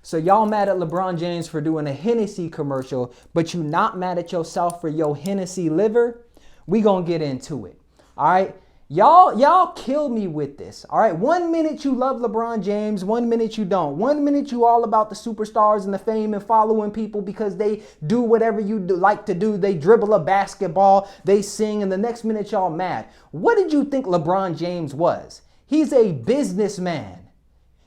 So y'all mad at LeBron James for doing a Hennessy commercial, but you not mad at yourself for your Hennessy liver? We gonna get into it. All right. Y'all kill me with this. All right. 1 minute you love LeBron James, 1 minute you don't. 1 minute you all about the superstars and the fame and following people because they do whatever you like to do. They dribble a basketball, they sing, and the next minute y'all mad. What did you think LeBron James was? He's a businessman.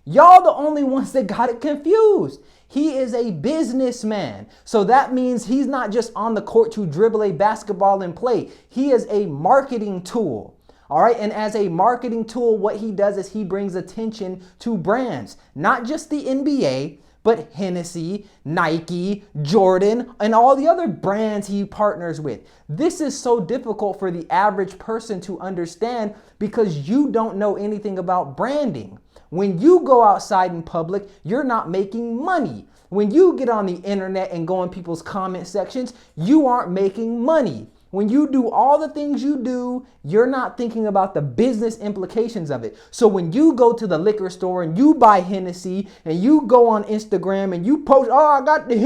Y'all the only ones that got it confused. He is a businessman. So that means he's not just on the court to dribble a basketball and play. He is a marketing tool. All right. And as a marketing tool, what he does is he brings attention to brands, not just the NBA, but Hennessy, Nike, Jordan, and all the other brands he partners with. This is so difficult for the average person to understand because you don't know anything about branding. When you go outside in public, you're not making money. When you get on the internet and go in people's comment sections, you aren't making money. When you do all the things you do, you're not thinking about the business implications of it. So when you go to the liquor store and you buy Hennessy and you go on Instagram and you post, oh, I got the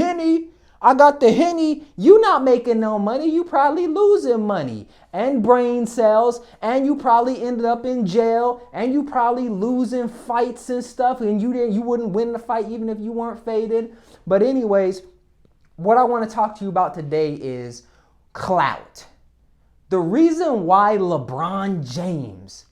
Henny, you not making no money. You probably losing money and brain cells, and you probably ended up in jail, and you probably losing fights and stuff, and you wouldn't win the fight even if you weren't faded. But anyways, what I want to talk to you about today is clout. The reason why LeBron James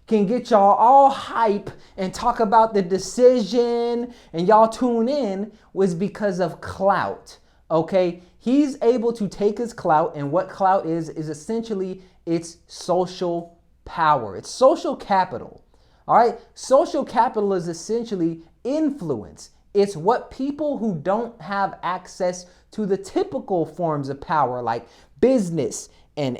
can get y'all all hype and talk about the decision and y'all tune in was because of clout. Okay, he's able to take his clout, and what clout is essentially it's social power. It's social capital. All right, social capital is essentially influence. It's what people who don't have access to the typical forms of power, like business and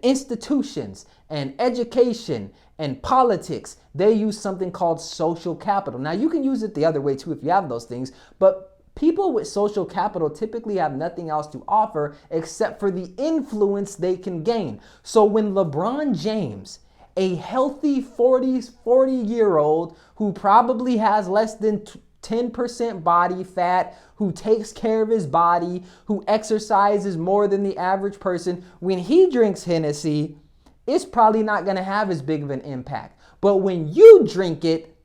institutions and education and politics, they use something called social capital. Now, you can use it the other way too if you have those things, but people with social capital typically have nothing else to offer except for the influence they can gain. So when LeBron James, a healthy 40-year-old who probably has less than 10% body fat, who takes care of his body, who exercises more than the average person, when he drinks Hennessy, it's probably not going to have as big of an impact. But when you drink it,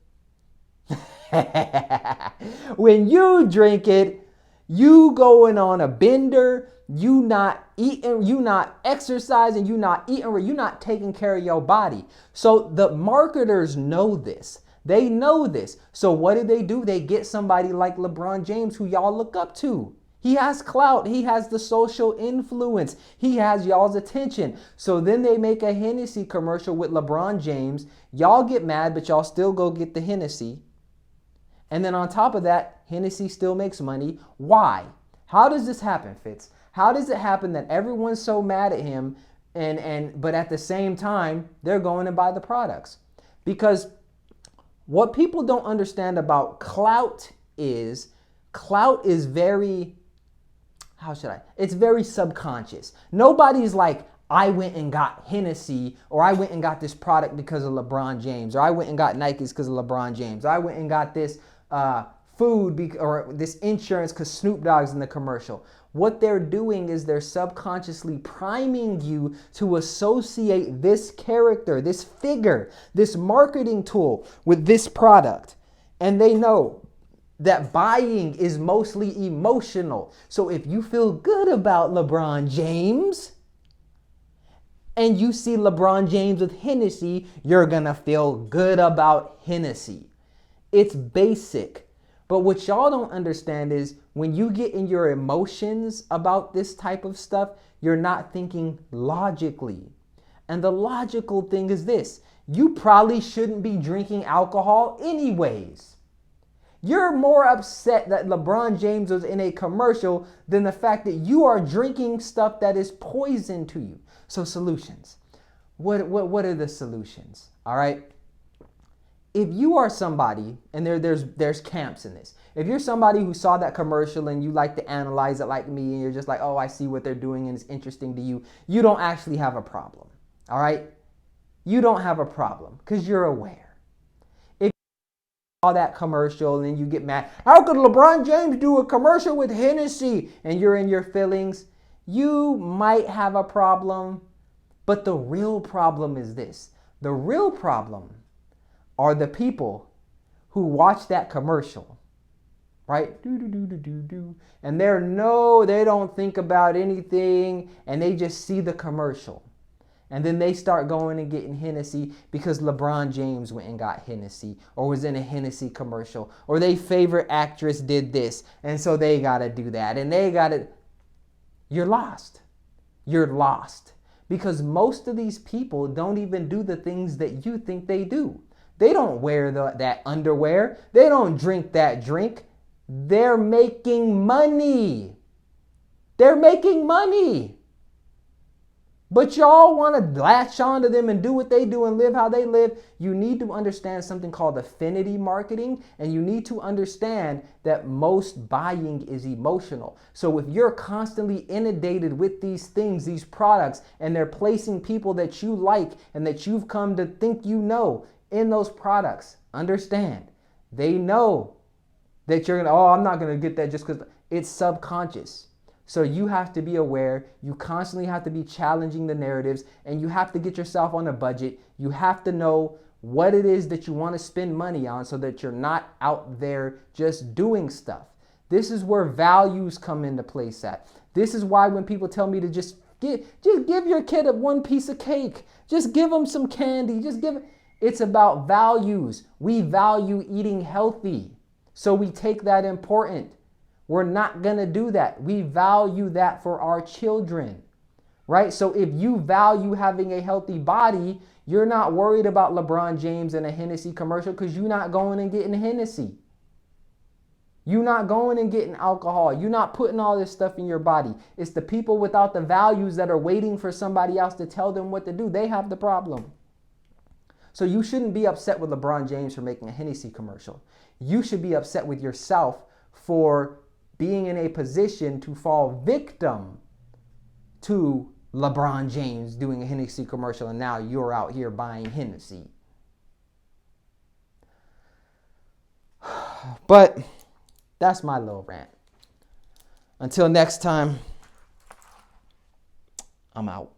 when you drink it, you going on a bender, you not eating, you not exercising, you not eating, or you not taking care of your body. So the marketers know this. They know this. So what do? They get somebody like LeBron James, who y'all look up to. He has clout. He has the social influence. He has y'all's attention. So then they make a Hennessy commercial with LeBron James. Y'all get mad, but y'all still go get the Hennessy. And then on top of that, Hennessy still makes money. Why? How does this happen, Fitz? How does it happen that everyone's so mad at him but at the same time, they're going to buy the products? Because what people don't understand about clout is very, it's very subconscious. Nobody's like, I went and got Hennessy, or I went and got this product because of LeBron James, or I went and got Nikes because of LeBron James, or I went and got this food or this insurance because Snoop Dogg's in the commercial. What they're doing is they're subconsciously priming you to associate this character, this figure, this marketing tool with this product. And they know that buying is mostly emotional. So if you feel good about LeBron James and you see LeBron James with Hennessy, you're going to feel good about Hennessy. It's basic. But what y'all don't understand is when you get in your emotions about this type of stuff, you're not thinking logically. And the logical thing is this: you probably shouldn't be drinking alcohol anyways. You're more upset that LeBron James was in a commercial than the fact that you are drinking stuff that is poison to you. So solutions. What are the solutions? All right. If you are somebody, and there's camps in this. If you're somebody who saw that commercial and you like to analyze it like me, and you're just like, oh, I see what they're doing and it's interesting to you, you don't actually have a problem. All right? You don't have a problem because you're aware. that commercial and then you get mad. How could LeBron James do a commercial with Hennessy? And you're in your feelings. You might have a problem, but the real problem is this. The real problem are the people who watch that commercial, right? And they don't think about anything and they just see the commercial. And then they start going and getting Hennessy because LeBron James went and got Hennessy or was in a Hennessy commercial or their favorite actress did this. And so they got to do that and they got to. You're lost. You're lost because most of these people don't even do the things that you think they do. They don't wear that underwear. They don't drink that drink. They're making money. They're making money. But y'all want to latch on to them and do what they do and live how they live. You need to understand something called affinity marketing. And you need to understand that most buying is emotional. So if you're constantly inundated with these things, these products, and they're placing people that you like and that you've come to think you know in those products, understand, they know that you're going to, oh, I'm not going to get that just because it's subconscious. So you have to be aware. You constantly have to be challenging the narratives and you have to get yourself on a budget. You have to know what it is that you want to spend money on so that you're not out there just doing stuff. This is where values come into place at. This is why when people tell me to just give your kid one piece of cake, just give them some candy, it's about values. We value eating healthy. So we take that important. We're not going to do that. We value that for our children, right? So if you value having a healthy body, you're not worried about LeBron James and a Hennessy commercial because you're not going and getting Hennessy. You're not going and getting alcohol. You're not putting all this stuff in your body. It's the people without the values that are waiting for somebody else to tell them what to do. They have the problem. So you shouldn't be upset with LeBron James for making a Hennessy commercial. You should be upset with yourself for being in a position to fall victim to LeBron James doing a Hennessy commercial and now you're out here buying Hennessy. But that's my little rant. Until next time, I'm out.